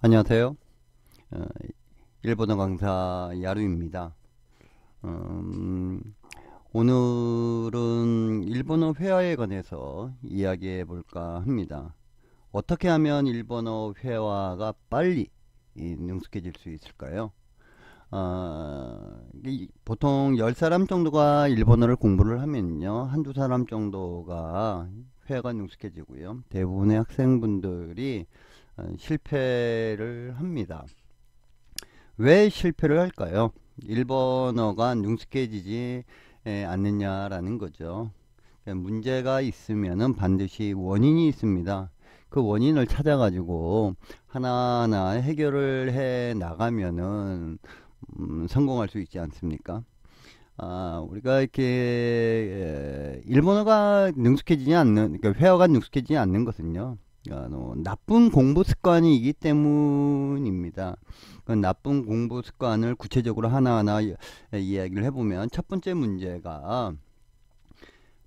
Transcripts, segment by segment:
안녕하세요. 어, 일본어 강사 야루입니다. 음, 오늘은 일본어 회화에 관해서 이야기해 볼까 합니다. 어떻게 하면 일본어 회화가 빨리 능숙해질 수 있을까요? 보통 10사람 정도가 일본어를 공부를 하면요. 한두 사람 정도가 회화가 능숙해지고요. 대부분의 학생분들이 실패를 합니다. 왜 실패를 할까요? 일본어가 능숙해지지 않느냐라는 거죠. 문제가 있으면은 반드시 원인이 있습니다. 그 원인을 찾아가지고 하나하나 해결을 해 나가면은 성공할 수 있지 않습니까? 우리가 이렇게 일본어가 능숙해지지 않는, 그러니까 회화가 능숙해지지 않는 것은요. 나쁜 공부 습관이기 때문입니다. 그 나쁜 공부 습관을 구체적으로 하나하나 이야기를 해보면 첫 번째 문제가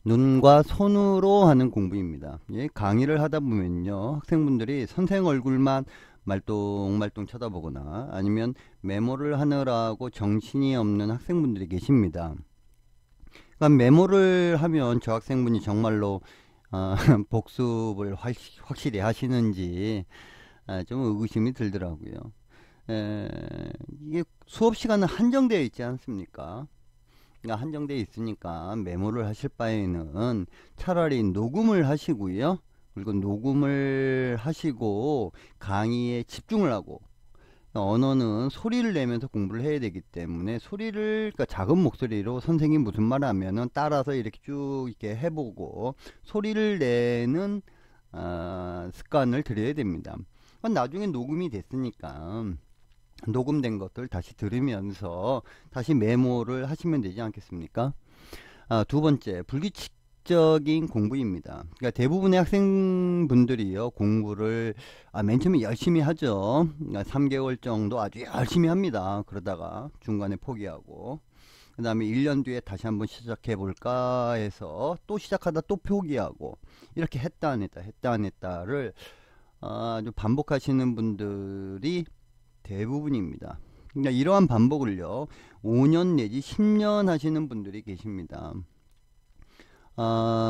눈과 손으로 하는 공부입니다. 예, 강의를 하다 보면요. 학생분들이 선생 얼굴만 말똥말똥 쳐다보거나 아니면 메모를 하느라고 정신이 없는 학생분들이 계십니다. 그러니까 메모를 하면 저 학생분이 정말로 복습을 확실히 하시는지 좀 의구심이 들더라고요. 에, 이게 수업 시간은 한정되어 있지 않습니까? 그러니까 한정되어 있으니까 메모를 하실 바에는 차라리 녹음을 하시고요. 그리고 녹음을 하시고 강의에 집중을 하고, 언어는 소리를 내면서 공부를 해야 되기 때문에 소리를, 그러니까 작은 목소리로 선생님 무슨 말 하면은 따라서 이렇게 쭉 이렇게 해보고 소리를 내는 습관을 들여야 됩니다. 나중에 녹음이 됐으니까 녹음된 것들 다시 들으면서 다시 메모를 하시면 되지 않겠습니까? 두 번째, 불규칙적인 공부입니다. 그러니까 대부분의 학생분들이요, 공부를 맨 처음에 열심히 하죠. 3개월 정도 아주 열심히 합니다. 그러다가 중간에 포기하고, 그 다음에 1년 뒤에 다시 한번 시작해 볼까 해서 또 시작하다 또 포기하고, 이렇게 했다 안 했다, 했다 안 했다를 아주 반복하시는 분들이 대부분입니다. 그러니까 이러한 반복을요, 5년 내지 10년 하시는 분들이 계십니다.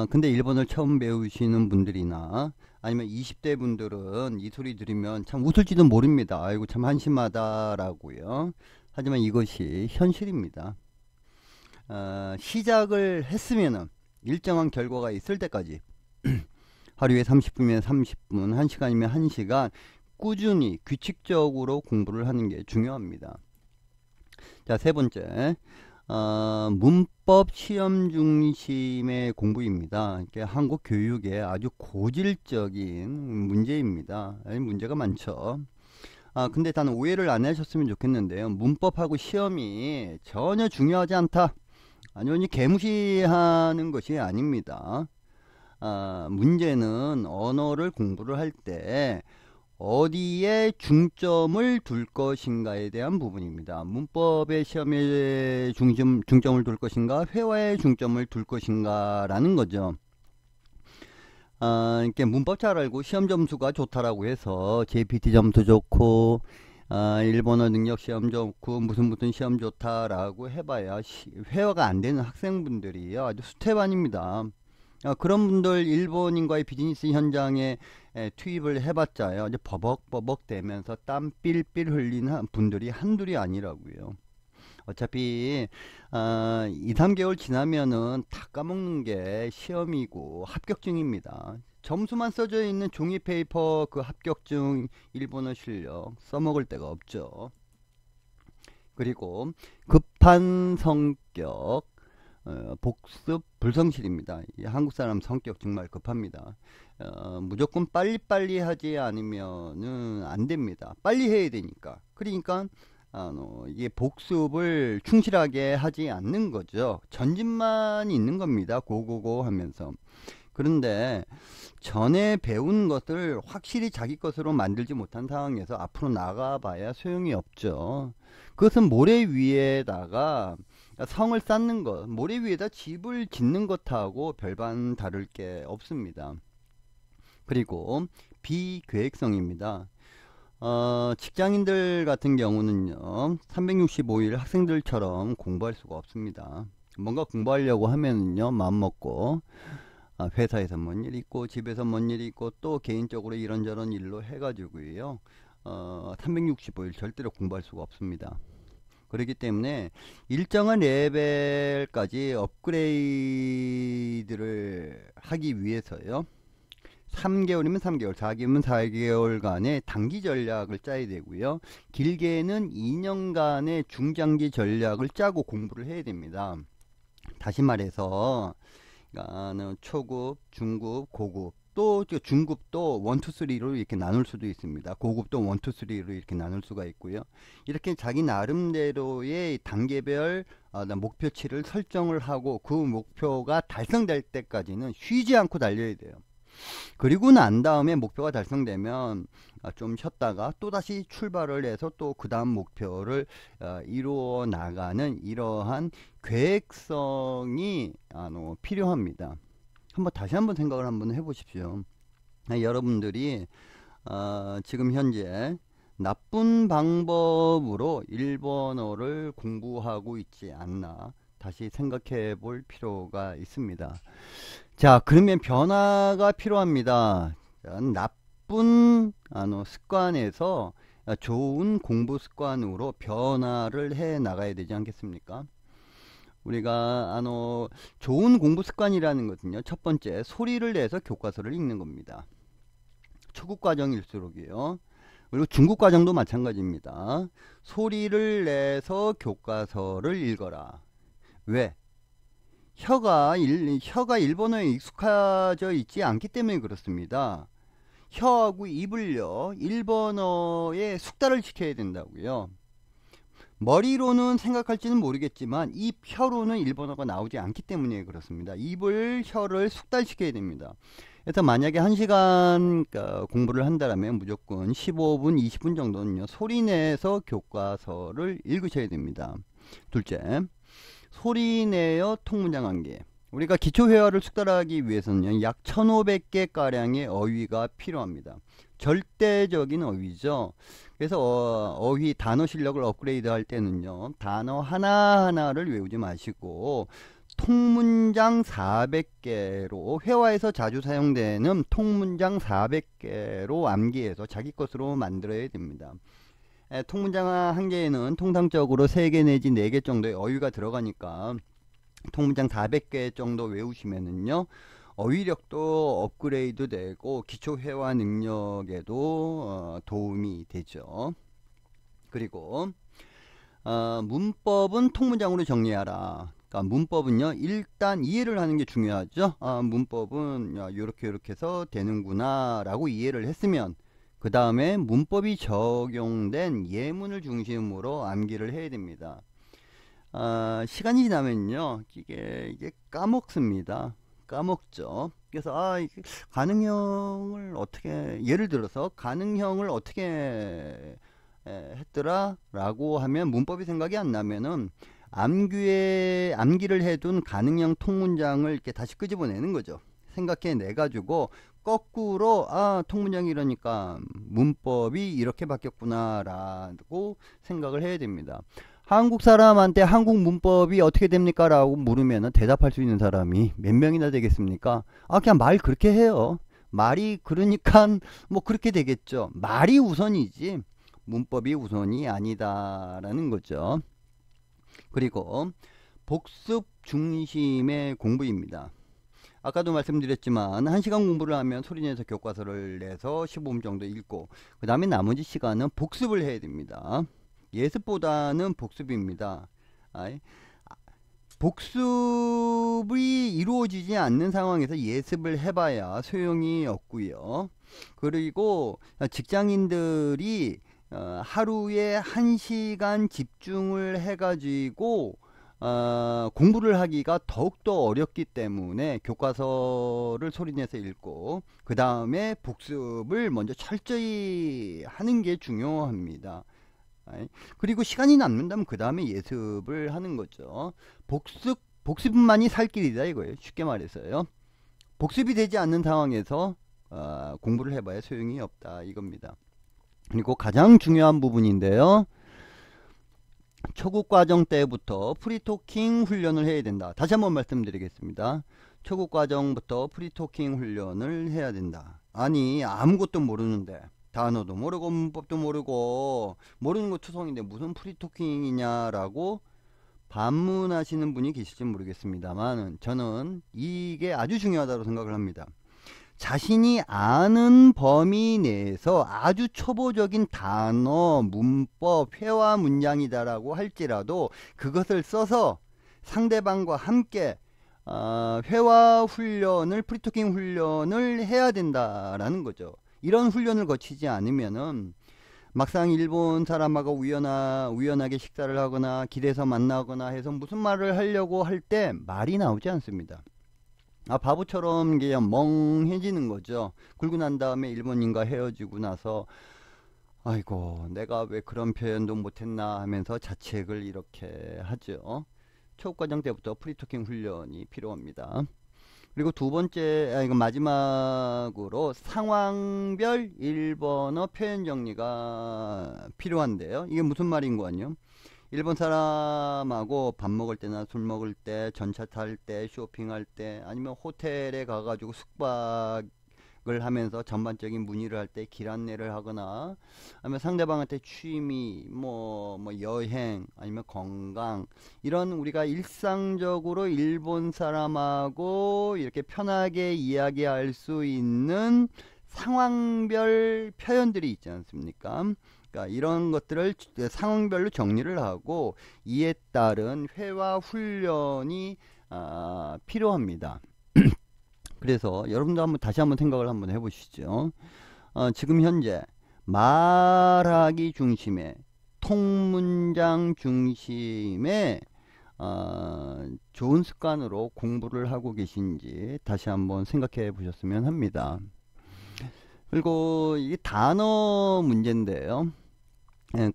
근데 일본어를 처음 배우시는 분들이나 아니면 20대 분들은 이 소리 들으면 참 웃을지도 모릅니다. 아이고, 참 한심하다라고요. 하지만 이것이 현실입니다. 시작을 했으면은 일정한 결과가 있을 때까지 하루에 30분이면 30분, 1시간이면 1시간 꾸준히 규칙적으로 공부를 하는 게 중요합니다. 자, 세 번째, 문법 시험 중심의 공부입니다. 이게 한국 교육의 아주 고질적인 문제입니다. 문제가 많죠. 근데 단 오해를 안 하셨으면 좋겠는데요. 문법하고 시험이 전혀 중요하지 않다. 아니면 개무시하는 것이 아닙니다. 문제는 언어를 공부를 할때 어디에 중점을 둘 것인가에 대한 부분입니다. 문법의 시험에 중점을 둘 것인가, 회화에 중점을 둘 것인가 라는 거죠. 이렇게 문법 잘 알고 시험 점수가 좋다라고 해서 JPT 점수 좋고, 일본어 능력 시험 좋고, 무슨 시험 좋다라고 해봐야 회화가 안 되는 학생분들이 아주 수태반입니다. 그런 분들 일본인과의 비즈니스 현장에 투입을 해봤자요, 이제 버벅버벅 대면서 땀 삘삘 흘리는 분들이 한둘이 아니라고요. 어차피 2, 3개월 지나면은 다 까먹는 게 시험이고 합격증입니다. 점수만 써져 있는 종이 페이퍼 그 합격증 일본어 실력 써먹을 데가 없죠. 그리고 급한 성격, 복습 불성실입니다. 이 한국 사람 성격 정말 급합니다. 무조건 빨리빨리 하지 않으면은 안 됩니다. 빨리 해야 되니까. 그러니까 이게 복습을 충실하게 하지 않는 거죠. 전진만 있는 겁니다. 고고고 하면서. 그런데 전에 배운 것을 확실히 자기 것으로 만들지 못한 상황에서 앞으로 나가봐야 소용이 없죠. 그것은 모래 위에다가 성을 쌓는 것, 모래 위에다 집을 짓는 것하고 별반 다를 게 없습니다. 그리고 비계획성입니다. 직장인들 같은 경우는요, 365일 학생들처럼 공부할 수가 없습니다. 뭔가 공부하려고 하면은요, 마음먹고, 회사에서 뭔 일 있고, 집에서 뭔 일 있고, 또 개인적으로 이런저런 일로 해가지고요, 365일 절대로 공부할 수가 없습니다. 그렇기 때문에 일정한 레벨까지 업그레이드를 하기 위해서요, 3개월이면 3개월, 4개월이면 4개월간의 단기 전략을 짜야 되고요. 길게는 2년간의 중장기 전략을 짜고 공부를 해야 됩니다. 다시 말해서 초급, 중급, 고급, 또 중급도 1, 2, 3로 이렇게 나눌 수도 있습니다. 고급도 1, 2, 3로 이렇게 나눌 수가 있고요. 이렇게 자기 나름대로의 단계별 목표치를 설정을 하고 그 목표가 달성될 때까지는 쉬지 않고 달려야 돼요. 그리고 난 다음에 목표가 달성되면 좀 쉬었다가 또다시 출발을 해서 또 그 다음 목표를 이루어 나가는 이러한 계획성이 필요합니다. 다시 한번 생각을 한번 해보십시오. 여러분들이 지금 현재 나쁜 방법으로 일본어를 공부하고 있지 않나 다시 생각해 볼 필요가 있습니다. 자, 그러면 변화가 필요합니다. 나쁜 습관에서 좋은 공부 습관으로 변화를 해 나가야 되지 않겠습니까? 우리가 좋은 공부 습관이라는 것은요, 첫 번째 소리를 내서 교과서를 읽는 겁니다. 초급 과정일수록이요. 그리고 중급 과정도 마찬가지입니다. 소리를 내서 교과서를 읽어라. 왜? 혀가 일본어에 익숙해져 있지 않기 때문에 그렇습니다. 혀하고 입을요, 일본어에 숙달을 시켜야 된다고요. 머리로는 생각할지는 모르겠지만 혀로는 일본어가 나오지 않기 때문에 그렇습니다. 혀를 숙달시켜야 됩니다. 그래서 만약에 1시간 공부를 한다면 무조건 15분, 20분 정도는요, 소리내서 교과서를 읽으셔야 됩니다. 둘째, 소리내어 통문장 암기. 우리가 기초회화를 숙달하기 위해서는 약 1500개 가량의 어휘가 필요합니다. 절대적인 어휘죠. 그래서 어휘 단어 실력을 업그레이드 할 때는요, 단어 하나하나를 외우지 마시고 통문장 400개로 회화에서 자주 사용되는 통문장 400개로 암기해서 자기 것으로 만들어야 됩니다. 통문장 한 개에는 통상적으로 3개 내지 4개 정도의 어휘가 들어가니까 통문장 400개 정도 외우시면은요, 어휘력도 업그레이드 되고 기초 회화 능력에도 도움이 되죠. 그리고 문법은 통문장으로 정리하라. 그러니까 문법은요, 일단 이해를 하는 게 중요하죠. 문법은 이렇게 해서 되는구나 라고 이해를 했으면 그 다음에 문법이 적용된 예문을 중심으로 암기를 해야 됩니다. 시간이 지나면요, 이게 까먹습니다. 까먹죠. 그래서 이게 가능형을 어떻게, 예를 들어서 가능형을 어떻게 했더라 라고 하면 문법이 생각이 안 나면은 암기를 해둔 가능형 통문장을 이렇게 다시 끄집어내는 거죠. 생각해내 가지고 거꾸로 통문장이 이러니까 문법이 이렇게 바뀌었구나 라고 생각을 해야 됩니다. 한국 사람한테 한국 문법이 어떻게 됩니까? 라고 물으면 대답할 수 있는 사람이 몇 명이나 되겠습니까? 그냥 말 그렇게 해요. 말이 그러니까 뭐 그렇게 되겠죠. 말이 우선이지 문법이 우선이 아니다라는 거죠. 그리고 복습 중심의 공부입니다. 아까도 말씀드렸지만 1시간 공부를 하면 소리내서 교과서를 내서 15분 정도 읽고 그 다음에 나머지 시간은 복습을 해야 됩니다. 예습보다는 복습입니다. 복습이 이루어지지 않는 상황에서 예습을 해봐야 소용이 없고요. 그리고 직장인들이 하루에 1시간 집중을 해가지고 공부를 하기가 더욱더 어렵기 때문에 교과서를 소리내서 읽고 그 다음에 복습을 먼저 철저히 하는 게 중요합니다. 그리고 시간이 남는다면 그 다음에 예습을 하는 거죠. 복습만이 살 길이다 이거예요. 쉽게 말해서요. 복습이 되지 않는 상황에서 공부를 해봐야 소용이 없다 이겁니다. 그리고 가장 중요한 부분인데요. 초급 과정 때부터 프리토킹 훈련을 해야 된다. 다시 한번 말씀드리겠습니다. 초급 과정부터 프리토킹 훈련을 해야 된다. 아니 아무것도 모르는데 단어도 모르고 문법도 모르고 모르는 거 투성인데 무슨 프리토킹이냐라고 반문하시는 분이 계실지 모르겠습니다만 저는 이게 아주 중요하다고 생각을 합니다. 자신이 아는 범위 내에서 아주 초보적인 단어, 문법, 회화 문장이다라고 할지라도 그것을 써서 상대방과 함께 회화 훈련을, 프리토킹 훈련을 해야 된다라는 거죠. 이런 훈련을 거치지 않으면은 막상 일본 사람하고 우연하게 식사를 하거나 길에서 만나거나 해서 무슨 말을 하려고 할 때 말이 나오지 않습니다. 바보처럼 그냥 멍해지는 거죠. 그러고 난 다음에 일본인과 헤어지고 나서 아이고 내가 왜 그런 표현도 못했나 하면서 자책을 이렇게 하죠. 초급과정 때부터 프리토킹 훈련이 필요합니다. 그리고 두 번째, 이거 마지막으로 상황별 일본어 표현 정리가 필요한데요. 이게 무슨 말인 거아니요? 일본 사람하고 밥 먹을 때나 술 먹을 때, 전차 탈 때, 쇼핑할 때, 아니면 호텔에 가가지고 숙박을 하면서 전반적인 문의를 할 때 길 안내를 하거나, 아니면 상대방한테 취미, 뭐 여행, 아니면 건강, 이런 우리가 일상적으로 일본 사람하고 이렇게 편하게 이야기할 수 있는 상황별 표현들이 있지 않습니까? 그러니까 이런 것들을 상황별로 정리를 하고 이에 따른 회화 훈련이 필요합니다. 그래서 여러분도 다시 한번 생각을 한번 해보시죠. 지금 현재 말하기 중심의 통문장 중심의 좋은 습관으로 공부를 하고 계신지 다시 한번 생각해 보셨으면 합니다. 그리고 이 단어 문제인데요.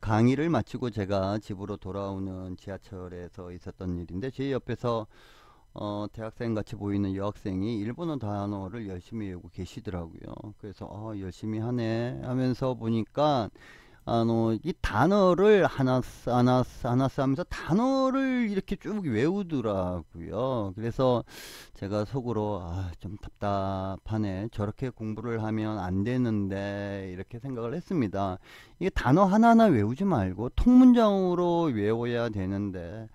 강의를 마치고 제가 집으로 돌아오는 지하철에서 있었던 일인데 제 옆에서 대학생 같이 보이는 여학생이 일본어 단어를 열심히 외우고 계시더라고요. 그래서 열심히 하네 하면서 보니까 이 단어를 하나스 하면서 단어를 이렇게 쭉 외우더라고요. 그래서 제가 속으로 좀 답답하네. 저렇게 공부를 하면 안 되는데 이렇게 생각을 했습니다. 이게 단어 하나하나 외우지 말고 통문장으로 외워야 되는데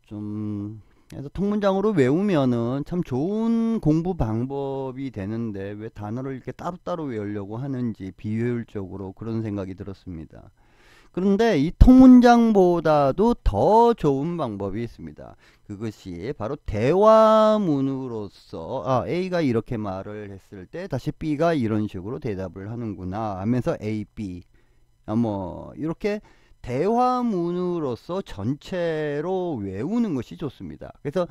좀 그래서 통문장으로 외우면은 참 좋은 공부 방법이 되는데 왜 단어를 이렇게 따로따로 외우려고 하는지 비효율적으로 그런 생각이 들었습니다. 그런데 이 통문장보다도 더 좋은 방법이 있습니다. 그것이 바로 대화문으로서 A가 이렇게 말을 했을 때 다시 B가 이런 식으로 대답을 하는구나 하면서 A, B 이렇게 대화문으로서 전체로 외우는 것이 좋습니다. 그래서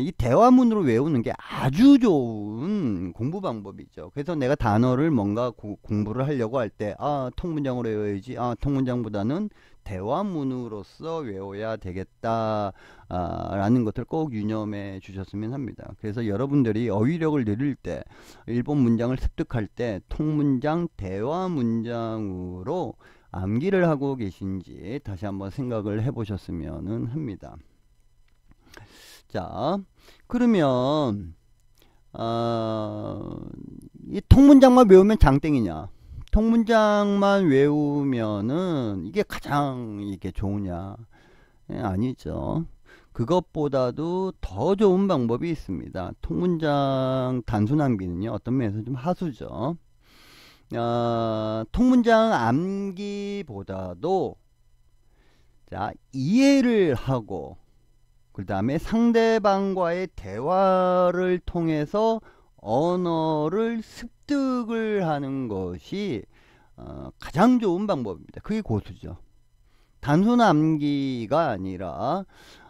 이 대화문으로 외우는 게 아주 좋은 공부 방법이죠. 그래서 내가 단어를 뭔가 공부를 하려고 할 때 통문장으로 외워야지, 통문장보다는 대화문으로서 외워야 되겠다 라는 것을 꼭 유념해 주셨으면 합니다. 그래서 여러분들이 어휘력을 늘릴 때 일본 문장을 습득할 때 통문장, 대화문장으로 암기를 하고 계신지 다시 한번 생각을 해 보셨으면 합니다. 자, 그러면 이 통문장만 외우면 장땡이냐? 통문장만 외우면은 이게 가장 이게 좋으냐? 아니죠. 그것보다도 더 좋은 방법이 있습니다. 통문장 단순 암기는요, 어떤 면에서 좀 하수죠. 통문장 암기보다도 이해를 하고 그 다음에 상대방과의 대화를 통해서 언어를 습득을 하는 것이 가장 좋은 방법입니다. 그게 고수죠. 단순 암기가 아니라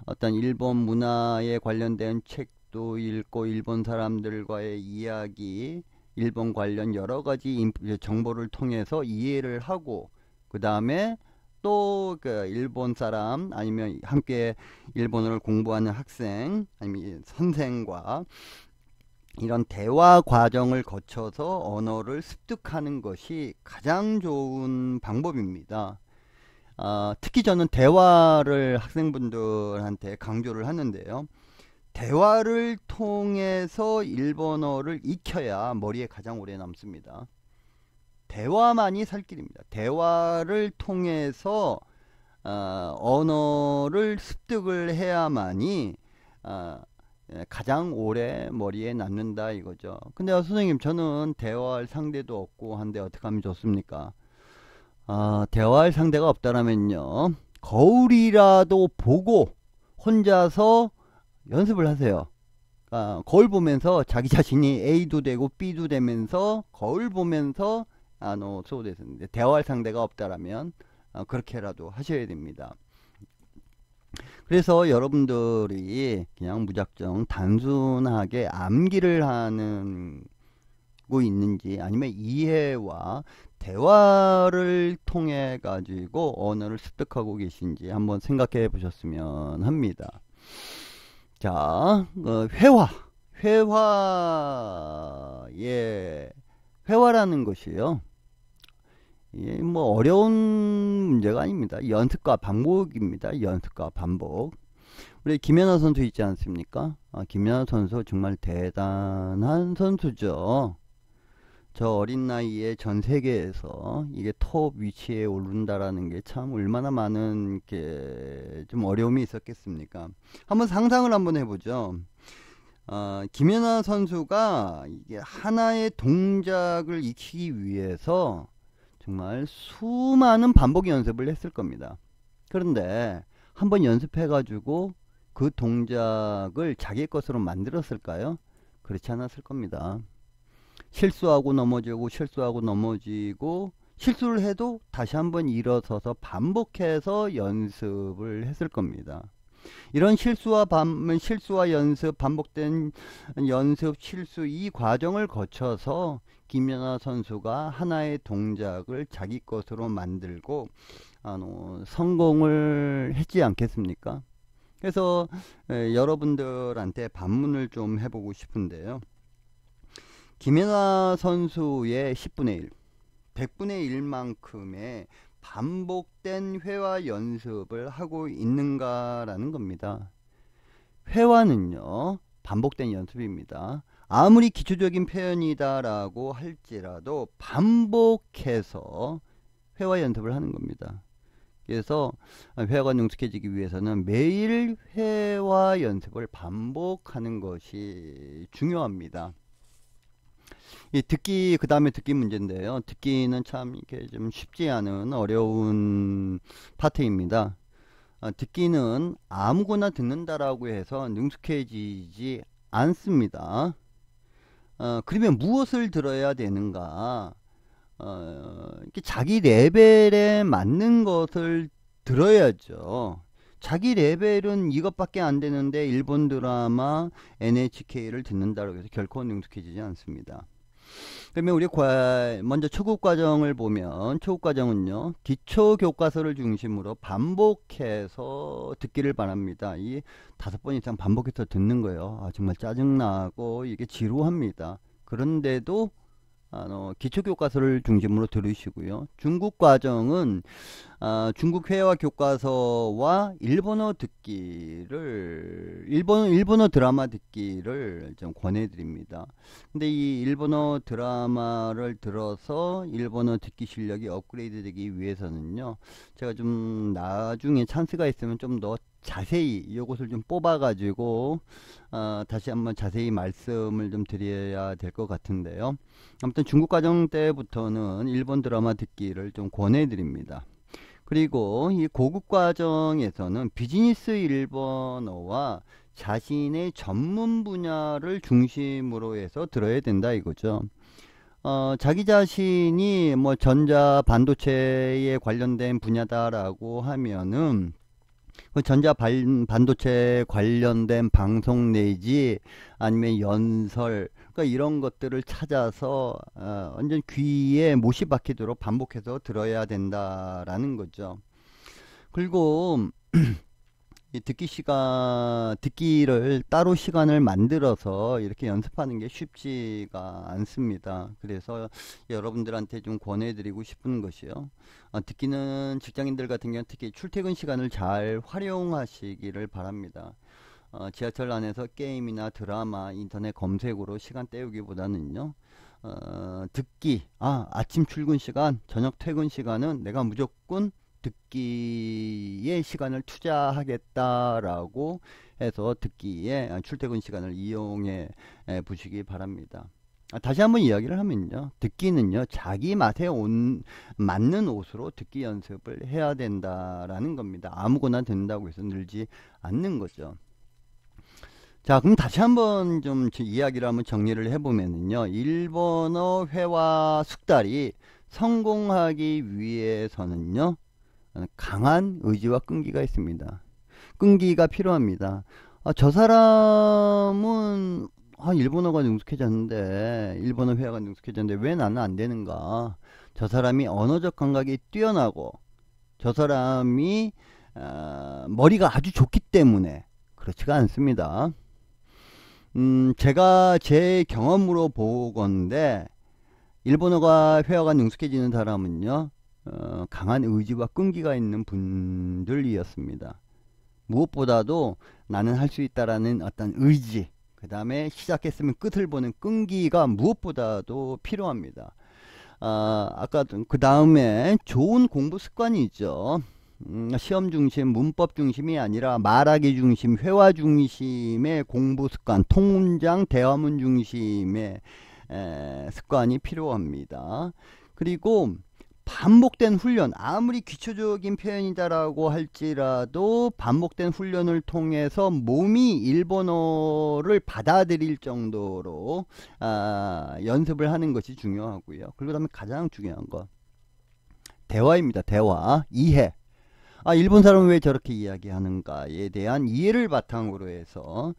어떤 일본 문화에 관련된 책도 읽고 일본 사람들과의 이야기, 일본 관련 여러가지 정보를 통해서 이해를 하고 그 다음에 또 그 일본 사람 아니면 함께 일본어를 공부하는 학생 아니면 선생과 이런 대화 과정을 거쳐서 언어를 습득하는 것이 가장 좋은 방법입니다. 특히 저는 대화를 학생분들한테 강조를 하는데요. 대화를 통해서 일본어를 익혀야 머리에 가장 오래 남습니다. 대화만이 살 길입니다. 대화를 통해서 언어를 습득을 해야만이 가장 오래 머리에 남는다 이거죠. 근데 선생님, 저는 대화할 상대도 없고 한데 어떻게 하면 좋습니까? 대화할 상대가 없다라면요, 거울이라도 보고 혼자서 연습을 하세요. 거울 보면서 자기 자신이 A도 되고 B도 되면서 거울 보면서 소대했는데, 대화할 상대가 없다라면 그렇게라도 하셔야 됩니다. 그래서 여러분들이 그냥 무작정 단순하게 암기를 하는 고 있는지, 아니면 이해와 대화를 통해 가지고 언어를 습득하고 계신지 한번 생각해 보셨으면 합니다. 자, 회화라는 것이요, 이게 뭐 어려운 문제가 아닙니다. 연습과 반복입니다. 연습과 반복. 우리 김연아 선수 있지 않습니까? 김연아 선수 정말 대단한 선수죠. 저 어린 나이에 전 세계에서 이게 톱 위치에 오른다라는 게 참 얼마나 많은 게 좀 어려움이 있었겠습니까? 한번 상상을 한번 해보죠. 김연아 선수가 이게 하나의 동작을 익히기 위해서 정말 수많은 반복 연습을 했을 겁니다. 그런데 한번 연습해 가지고 그 동작을 자기 것으로 만들었을까요? 그렇지 않았을 겁니다. 실수하고 넘어지고 실수하고 넘어지고, 실수를 해도 다시 한번 일어서서 반복해서 연습을 했을 겁니다. 이런 실수와 연습, 반복된 연습, 실수, 이 과정을 거쳐서 김연아 선수가 하나의 동작을 자기 것으로 만들고 성공을 했지 않겠습니까? 그래서 여러분들한테 반문을 좀 해보고 싶은데요. 김연아 선수의 10분의 1, 100분의 1만큼의 반복된 회화 연습을 하고 있는가라는 겁니다. 회화는요, 반복된 연습입니다. 아무리 기초적인 표현이다라고 할지라도 반복해서 회화 연습을 하는 겁니다. 그래서 회화가 능숙해지기 위해서는 매일 회화 연습을 반복하는 것이 중요합니다. 그 다음에 듣기 문제인데요. 듣기는 참 이게 좀 쉽지 않은 어려운 파트입니다. 듣기는 아무거나 듣는다라고 해서 능숙해지지 않습니다. 그러면 무엇을 들어야 되는가? 자기 레벨에 맞는 것을 들어야죠. 자기 레벨은 이것밖에 안 되는데 일본 드라마 NHK를 듣는다고 해서 결코 능숙해지지 않습니다. 그러면 우리 먼저 초급 과정을 보면, 초급 과정은요, 기초 교과서를 중심으로 반복해서 듣기를 바랍니다. 이 5번 이상 반복해서 듣는 거예요. 정말 짜증나고 이게 지루합니다. 그런데도 기초 교과서를 중심으로 들으시고요. 중급 과정은 중국 회화 교과서와 일본어 드라마 듣기를 좀 권해드립니다. 근데 이 일본어 드라마를 들어서 일본어 듣기 실력이 업그레이드 되기 위해서는요, 제가 좀 나중에 찬스가 있으면 좀 더 자세히 이것을 좀 뽑아 가지고 다시 한번 자세히 말씀을 좀 드려야 될 것 같은데요. 아무튼 중급 과정 때부터는 일본 드라마 듣기를 좀 권해드립니다. 그리고 이 고급 과정에서는 비즈니스 일본어와 자신의 전문 분야를 중심으로 해서 들어야 된다 이거죠. 자기 자신이 뭐 전자 반도체에 관련된 분야다라고 하면은 그 반도체 관련된 방송 내지 아니면 연설, 그러니까 이런 것들을 찾아서 완전 귀에 못이 박히도록 반복해서 들어야 된다라는 거죠. 그리고 이 듣기를 따로 시간을 만들어서 이렇게 연습하는 게 쉽지가 않습니다. 그래서 여러분들한테 좀 권해드리고 싶은 것이요. 듣기는 직장인들 같은 경우는 특히 출퇴근 시간을 잘 활용하시기를 바랍니다. 지하철 안에서 게임이나 드라마, 인터넷 검색으로 시간 때우기보다는요. 아침 출근 시간, 저녁 퇴근 시간은 내가 무조건 듣기에 시간을 투자하겠다라고 해서 듣기에 출퇴근 시간을 이용해 보시기 바랍니다. 다시 한번 이야기를 하면요. 듣기는요. 자기 맛에 맞는 옷으로 듣기 연습을 해야 된다라는 겁니다. 아무거나 된다고 해서 늘지 않는 거죠. 자, 그럼 다시 한번 좀 이야기를 한번 정리를 해보면은요. 일본어 회화 숙달이 성공하기 위해서는요. 강한 의지와 끈기가 있습니다. 끈기가 필요합니다. 저 사람은 일본어가 능숙해졌는데 일본어 회화가 능숙해졌는데 왜 나는 안 되는가? 저 사람이 언어적 감각이 뛰어나고 저 사람이 머리가 아주 좋기 때문에 그렇지가 않습니다. 제가 제 경험으로 보건데 일본어가 회화가 능숙해지는 사람은요. 강한 의지와 끈기가 있는 분들이었습니다. 무엇보다도 나는 할 수 있다라는 어떤 의지, 그 다음에 시작했으면 끝을 보는 끈기가 무엇보다도 필요합니다. 아까 그 다음에 좋은 공부 습관이 있죠. 시험 중심, 문법 중심이 아니라 말하기 중심, 회화 중심의 공부 습관, 통문장, 대화문 중심의 습관이 필요합니다. 그리고 반복된 훈련, 아무리 기초적인 표현이다라고 할지라도 반복된 훈련을 통해서 몸이 일본어를 받아들일 정도로 연습을 하는 것이 중요하고요. 그리고 다음에 가장 중요한 거 대화입니다. 대화, 이해. 일본 사람은 왜 저렇게 이야기하는가에 대한 이해를 바탕으로 해서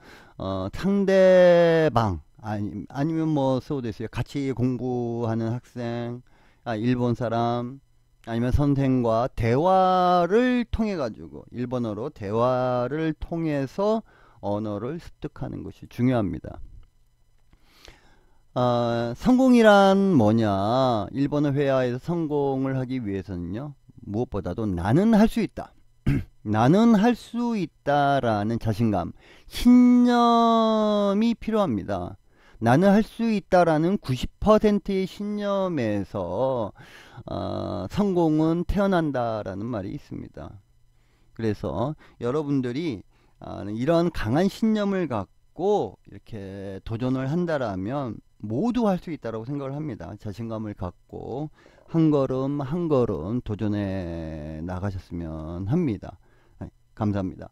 상대방 아니면 뭐 소데스요. 같이 공부하는 학생, 일본 사람 아니면 선생과 대화를 통해 가지고 일본어로 대화를 통해서 언어를 습득하는 것이 중요합니다. 성공이란 뭐냐? 일본어 회화에서 성공을 하기 위해서는요. 무엇보다도 나는 할 수 있다. 나는 할 수 있다라는 자신감, 신념이 필요합니다. 나는 할 수 있다라는 90%의 신념에서 성공은 태어난다라는 말이 있습니다. 그래서 여러분들이 이런 강한 신념을 갖고 이렇게 도전을 한다라면 모두 할 수 있다라고 생각을 합니다. 자신감을 갖고 한 걸음 한 걸음 도전해 나가셨으면 합니다. 감사합니다.